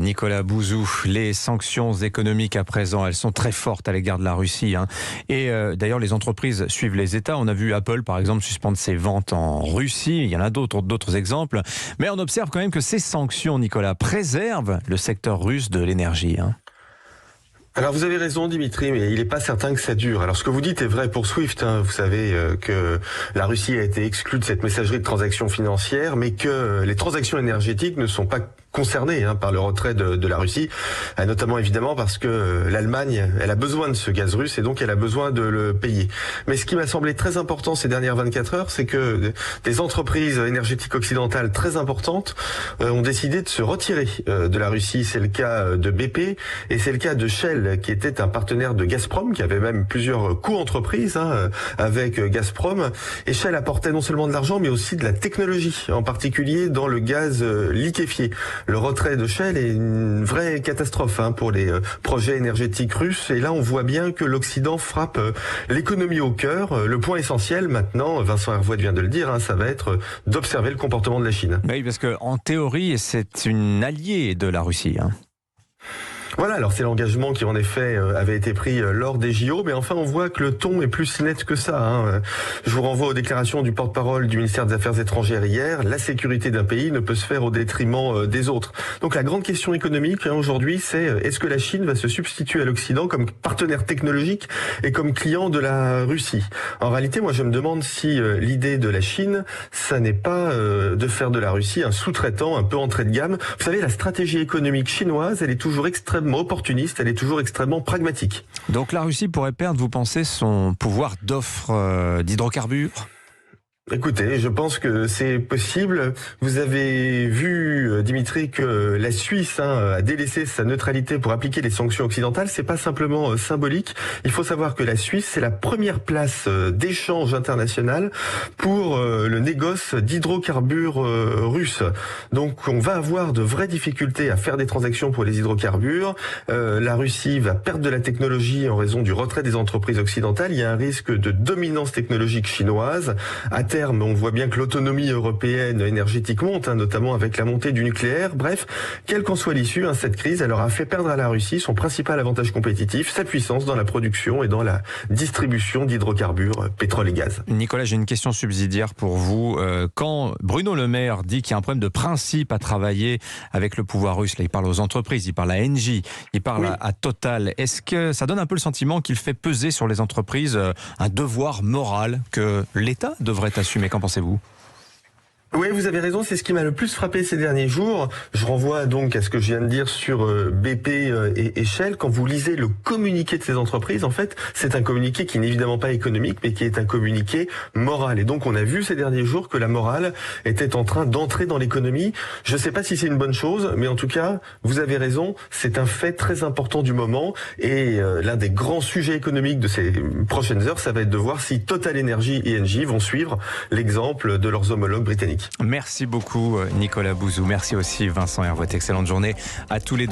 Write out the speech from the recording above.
Nicolas Bouzou, les sanctions économiques à présent, elles sont très fortes à l'égard de la Russie. Et d'ailleurs, les entreprises suivent les États. On a vu Apple, par exemple, suspendre ses ventes en Russie. Il y en a d'autres exemples. Mais on observe quand même que ces sanctions, Nicolas, préservent le secteur russe de l'énergie. Alors vous avez raison Dimitri, mais il n'est pas certain que ça dure. Alors ce que vous dites est vrai pour SWIFT, vous savez que la Russie a été exclue de cette messagerie de transactions financières, mais que les transactions énergétiques ne sont pas concernées par le retrait de la Russie, notamment évidemment parce que l'Allemagne, elle a besoin de ce gaz russe et donc elle a besoin de le payer. Mais ce qui m'a semblé très important ces dernières 24 heures, c'est que des entreprises énergétiques occidentales très importantes ont décidé de se retirer de la Russie. C'est le cas de BP et c'est le cas de Shell, qui était un partenaire de Gazprom, qui avait même plusieurs co-entreprises avec Gazprom. Et Shell apportait non seulement de l'argent, mais aussi de la technologie, en particulier dans le gaz liquéfié. Le retrait de Shell est une vraie catastrophe pour les projets énergétiques russes. Et là, on voit bien que l'Occident frappe l'économie au cœur. Le point essentiel maintenant, Vincent Hervouet vient de le dire, ça va être d'observer le comportement de la Chine. Oui, parce qu'en théorie, c'est une alliée de la Russie. Voilà, alors c'est l'engagement qui en effet avait été pris lors des JO, mais enfin on voit que le ton est plus net que ça. Je vous renvoie aux déclarations du porte-parole du ministère des Affaires étrangères hier. La sécurité d'un pays ne peut se faire au détriment des autres. Donc la grande question économique aujourd'hui, c'est est-ce que la Chine va se substituer à l'Occident comme partenaire technologique et comme client de la Russie? En réalité, moi je me demande si l'idée de la Chine, ça n'est pas de faire de la Russie un sous-traitant un peu entrée de gamme. Vous savez, la stratégie économique chinoise, elle est toujours extrêmement opportuniste, elle est toujours extrêmement pragmatique. Donc la Russie pourrait perdre, vous pensez, son pouvoir d'offre d'hydrocarbures ? Écoutez, je pense que c'est possible. Vous avez vu, Dimitri, que la Suisse a délaissé sa neutralité pour appliquer les sanctions occidentales. C'est pas simplement symbolique. Il faut savoir que la Suisse, c'est la première place d'échange international pour le négoce d'hydrocarbures russes. Donc, on va avoir de vraies difficultés à faire des transactions pour les hydrocarbures. La Russie va perdre de la technologie en raison du retrait des entreprises occidentales. Il y a un risque de dominance technologique chinoise. À terme, on voit bien que l'autonomie européenne énergétique monte, notamment avec la montée du nucléaire. Bref, quelle qu'en soit l'issue, cette crise, elle aura fait perdre à la Russie son principal avantage compétitif, sa puissance dans la production et dans la distribution d'hydrocarbures, pétrole et gaz. Nicolas, j'ai une question subsidiaire pour vous. Quand Bruno Le Maire dit qu'il y a un problème de principe à travailler avec le pouvoir russe, là, il parle aux entreprises, il parle à Engie, il parle à Total, est-ce que ça donne un peu le sentiment qu'il fait peser sur les entreprises un devoir moral que l'État devrait assumer? Qu'en pensez-vous? Oui, vous avez raison, c'est ce qui m'a le plus frappé ces derniers jours. Je renvoie donc à ce que je viens de dire sur BP et Shell. Quand vous lisez le communiqué de ces entreprises, en fait, c'est un communiqué qui n'est évidemment pas économique, mais qui est un communiqué moral. Et donc, on a vu ces derniers jours que la morale était en train d'entrer dans l'économie. Je ne sais pas si c'est une bonne chose, mais en tout cas, vous avez raison, c'est un fait très important du moment. Et l'un des grands sujets économiques de ces prochaines heures, ça va être de voir si Total Energy et Engie vont suivre l'exemple de leurs homologues britanniques. Merci beaucoup Nicolas Bouzou. Merci aussi Vincent Hervouet. Excellente journée à tous les deux.